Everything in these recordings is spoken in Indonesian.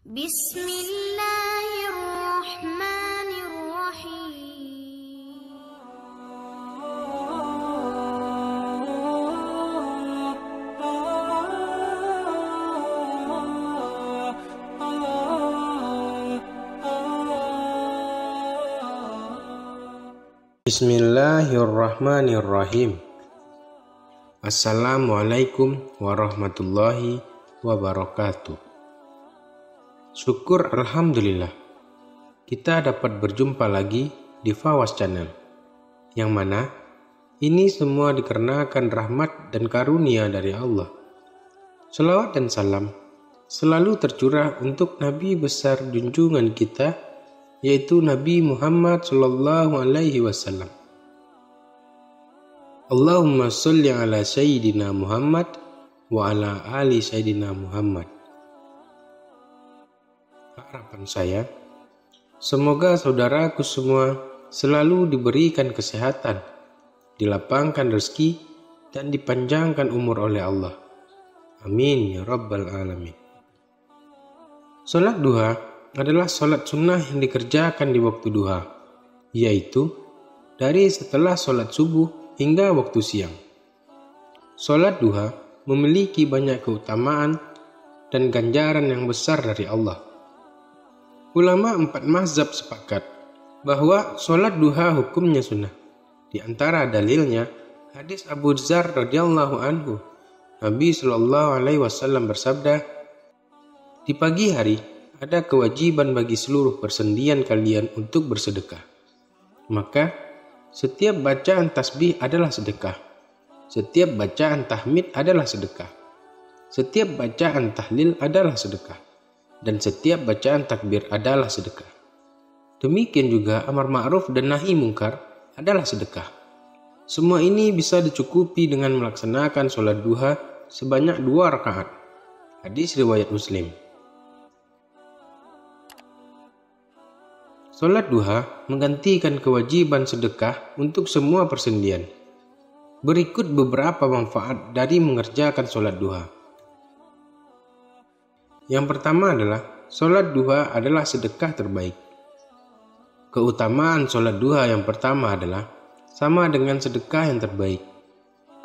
Bismillahirrahmanirrahim. Bismillahirrahmanirrahim. Assalamualaikum warahmatullahi wabarakatuh. Syukur Alhamdulillah, kita dapat berjumpa lagi di Fawas Channel, yang mana ini semua dikarenakan rahmat dan karunia dari Allah. Salawat dan salam selalu tercurah untuk Nabi besar junjungan kita, yaitu Nabi Muhammad sallallahu alaihi wasallam. Allahumma sholli ala Sayyidina Muhammad wa ala ali Sayyidina Muhammad. Harapan saya, semoga saudaraku semua selalu diberikan kesehatan, dilapangkan rezeki, dan dipanjangkan umur oleh Allah. Amin ya rabbal alamin. Salat duha adalah salat sunnah yang dikerjakan di waktu duha, yaitu dari setelah salat subuh hingga waktu siang. Salat duha memiliki banyak keutamaan dan ganjaran yang besar dari Allah. Ulama 4 mazhab sepakat bahwa salat duha hukumnya sunnah. Di antara dalilnya hadis Abu Dzar radhiyallahu anhu, Nabi sallallahu alaihi wasallam bersabda, "Di pagi hari ada kewajiban bagi seluruh persendian kalian untuk bersedekah. Maka setiap bacaan tasbih adalah sedekah, setiap bacaan tahmid adalah sedekah, setiap bacaan tahlil adalah sedekah, dan setiap bacaan takbir adalah sedekah. Demikian juga amar ma'ruf dan nahi mungkar adalah sedekah. Semua ini bisa dicukupi dengan melaksanakan sholat duha sebanyak 2 rakaat. Hadis riwayat Muslim. Salat duha menggantikan kewajiban sedekah untuk semua persendian. Berikut beberapa manfaat dari mengerjakan salat duha. Yang pertama adalah, salat duha adalah sedekah terbaik. Keutamaan salat duha yang pertama adalah sama dengan sedekah yang terbaik.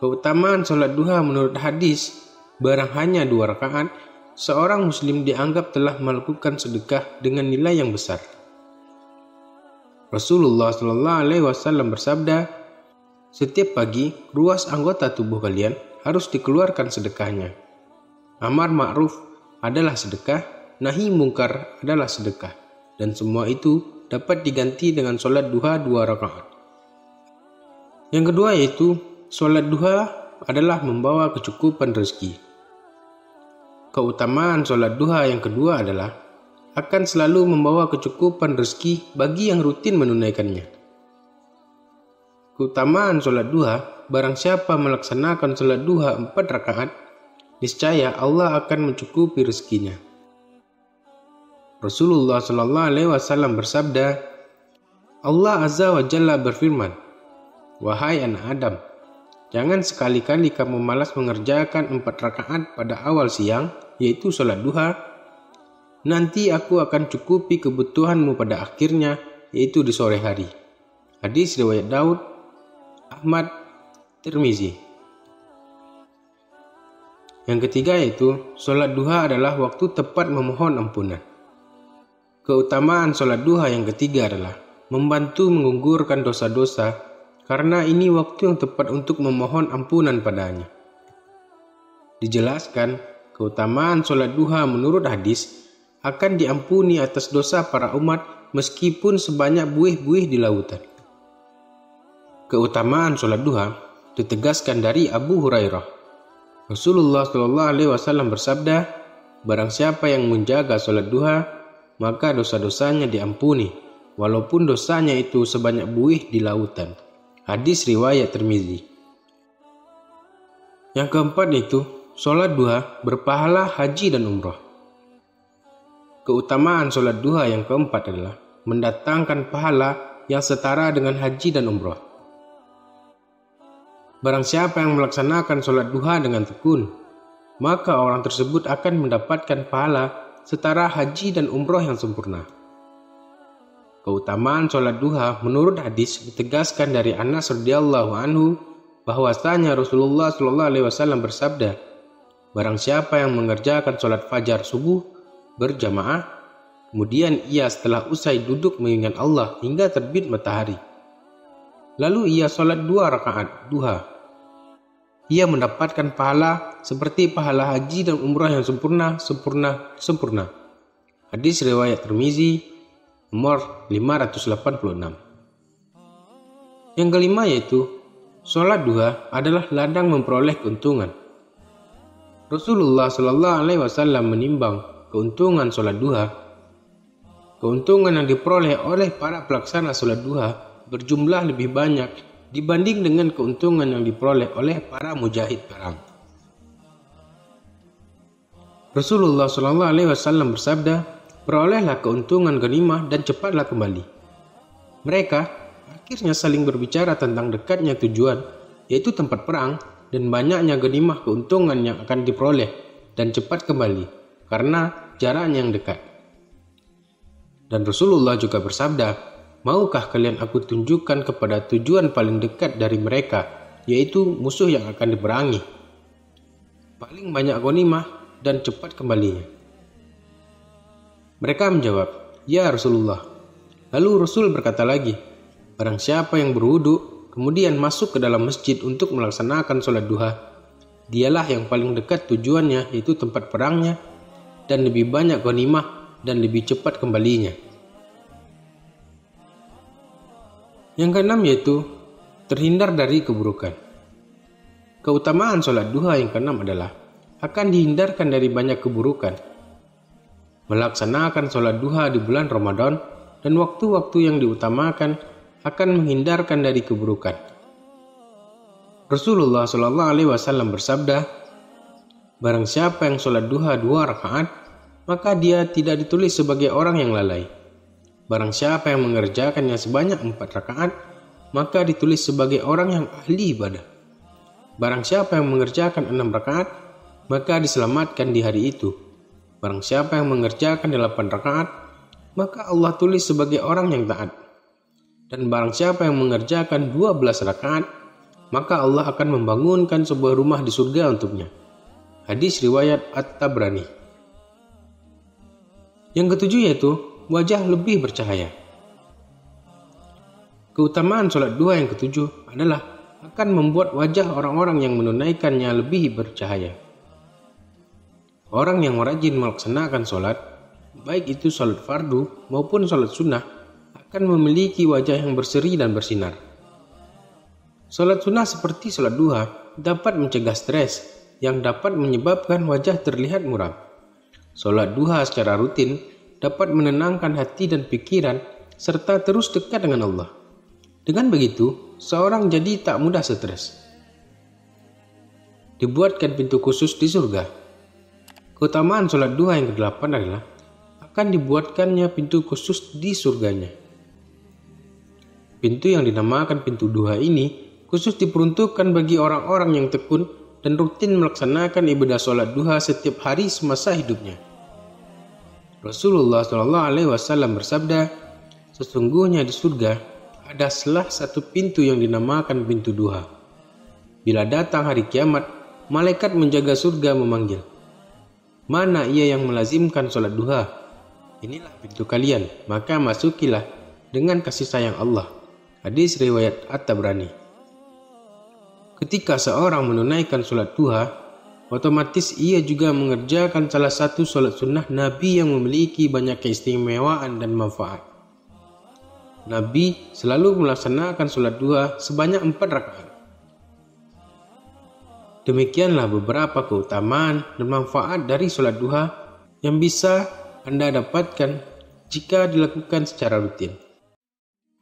Keutamaan salat duha menurut hadis, barang hanya 2 rakaat, seorang muslim dianggap telah melakukan sedekah dengan nilai yang besar. Rasulullah sallallahu alaihi wasallam bersabda, "Setiap pagi, ruas anggota tubuh kalian harus dikeluarkan sedekahnya. Amar ma'ruf adalah sedekah, nahi mungkar adalah sedekah, dan semua itu dapat diganti dengan salat duha 2 rakaat." Yang kedua yaitu, salat duha adalah membawa kecukupan rezeki. Keutamaan salat duha yang kedua adalah akan selalu membawa kecukupan rezeki bagi yang rutin menunaikannya. Keutamaan salat duha, barang siapa melaksanakan salat duha 4 rakaat, niscaya Allah akan mencukupi rezekinya. Rasulullah sallallahu alaihi wasallam bersabda, Allah azza wa jalla berfirman, "Wahai anak Adam, jangan sekali-kali kamu malas mengerjakan 4 rakaat pada awal siang, yaitu salat duha. Nanti aku akan cukupi kebutuhanmu pada akhirnya, yaitu di sore hari." Hadis riwayat Daud, Ahmad, Tirmizi. Yang ketiga yaitu, salat duha adalah waktu tepat memohon ampunan. Keutamaan salat duha yang ketiga adalah membantu menggugurkan dosa-dosa, karena ini waktu yang tepat untuk memohon ampunan padanya. Dijelaskan, keutamaan salat duha menurut hadis akan diampuni atas dosa para umat meskipun sebanyak buih-buih di lautan. Keutamaan salat duha ditegaskan dari Abu Hurairah. Rasulullah sallallahu alaihi wasallam bersabda, "Barang siapa yang menjaga salat duha, maka dosa-dosanya diampuni, walaupun dosanya itu sebanyak buih di lautan." Hadis riwayat Tirmizi. Yang keempat itu, salat duha berpahala haji dan umrah. Keutamaan salat duha yang keempat adalah mendatangkan pahala yang setara dengan haji dan umrah. Barang siapa yang melaksanakan salat duha dengan tekun, maka orang tersebut akan mendapatkan pahala setara haji dan umroh yang sempurna. Keutamaan sholat duha menurut hadis ditegaskan dari Anas radhiyallahu anhu bahwasanya Rasulullah SAW bersabda, barang siapa yang mengerjakan sholat fajar subuh berjamaah, kemudian ia setelah usai duduk mengingat Allah hingga terbit matahari, lalu ia sholat 2 rakaat duha, ia mendapatkan pahala seperti pahala haji dan umrah yang sempurna. Hadis riwayat Tirmizi nomor 586. Yang kelima yaitu sholat duha adalah ladang memperoleh keuntungan. Rasulullah SAW menimbang keuntungan sholat duha. Keuntungan yang diperoleh oleh para pelaksana sholat duha berjumlah lebih banyak dibanding dengan keuntungan yang diperoleh oleh para mujahid perang. Rasulullah SAW bersabda, perolehlah keuntungan ghanimah dan cepatlah kembali. Mereka akhirnya saling berbicara tentang dekatnya tujuan, yaitu tempat perang, dan banyaknya ghanimah keuntungan yang akan diperoleh dan cepat kembali karena jaraknya yang dekat. Dan Rasulullah juga bersabda, maukah kalian aku tunjukkan kepada tujuan paling dekat dari mereka, yaitu musuh yang akan diperangi, paling banyak ghanimah dan cepat kembalinya? Mereka menjawab, ya Rasulullah. Lalu Rasul berkata lagi, barang siapa yang berwudu kemudian masuk ke dalam masjid untuk melaksanakan sholat duha, dialah yang paling dekat tujuannya, yaitu tempat perangnya, dan lebih banyak ghanimah dan lebih cepat kembalinya. Yang keenam yaitu terhindar dari keburukan. Keutamaan sholat duha yang keenam adalah akan dihindarkan dari banyak keburukan. Melaksanakan sholat duha di bulan Ramadan dan waktu-waktu yang diutamakan akan menghindarkan dari keburukan. Rasulullah SAW bersabda, barang siapa yang sholat duha 2 rakaat, maka dia tidak ditulis sebagai orang yang lalai. Barang siapa yang mengerjakannya sebanyak 4 rakaat, maka ditulis sebagai orang yang ahli ibadah. Barang siapa yang mengerjakan 6 rakaat, maka diselamatkan di hari itu. Barang siapa yang mengerjakan 8 rakaat, maka Allah tulis sebagai orang yang taat. Dan barang siapa yang mengerjakan 12 rakaat, maka Allah akan membangunkan sebuah rumah di surga untuknya. Hadis riwayat At-Tabrani. Yang ketujuh yaitu wajah lebih bercahaya. Keutamaan sholat duha yang ketujuh adalah akan membuat wajah orang-orang yang menunaikannya lebih bercahaya. Orang yang rajin melaksanakan sholat, baik itu sholat fardu maupun sholat sunnah, akan memiliki wajah yang berseri dan bersinar. Sholat sunnah seperti sholat duha dapat mencegah stres yang dapat menyebabkan wajah terlihat muram. Sholat duha secara rutin dapat menenangkan hati dan pikiran serta terus dekat dengan Allah. Dengan begitu, seorang jadi tak mudah stres. Dibuatkan pintu khusus di surga. Keutamaan sholat duha yang ke-8 adalah akan dibuatkannya pintu khusus di surganya. Pintu yang dinamakan pintu duha ini khusus diperuntukkan bagi orang-orang yang tekun dan rutin melaksanakan ibadah sholat duha setiap hari semasa hidupnya. Rasulullah SAW bersabda, sesungguhnya di surga ada salah satu pintu yang dinamakan pintu duha. Bila datang hari kiamat, malaikat menjaga surga memanggil, mana ia yang melazimkan sholat duha? Inilah pintu kalian, maka masukilah dengan kasih sayang Allah. Hadis riwayat At-Tabrani. Ketika seorang menunaikan sholat duha, otomatis ia juga mengerjakan salah satu sholat sunnah Nabi yang memiliki banyak keistimewaan dan manfaat. Nabi selalu melaksanakan sholat duha sebanyak 4 rakaat. Demikianlah beberapa keutamaan dan manfaat dari sholat duha yang bisa Anda dapatkan jika dilakukan secara rutin.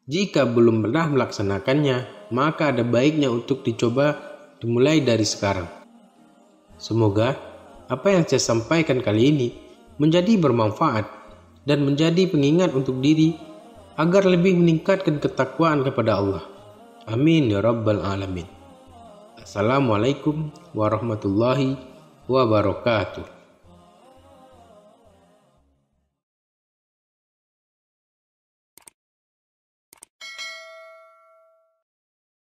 Jika belum pernah melaksanakannya, maka ada baiknya untuk dicoba dimulai dari sekarang. Semoga apa yang saya sampaikan kali ini menjadi bermanfaat dan menjadi pengingat untuk diri agar lebih meningkatkan ketakwaan kepada Allah. Amin ya rabbal alamin. Assalamualaikum warahmatullahi wabarakatuh.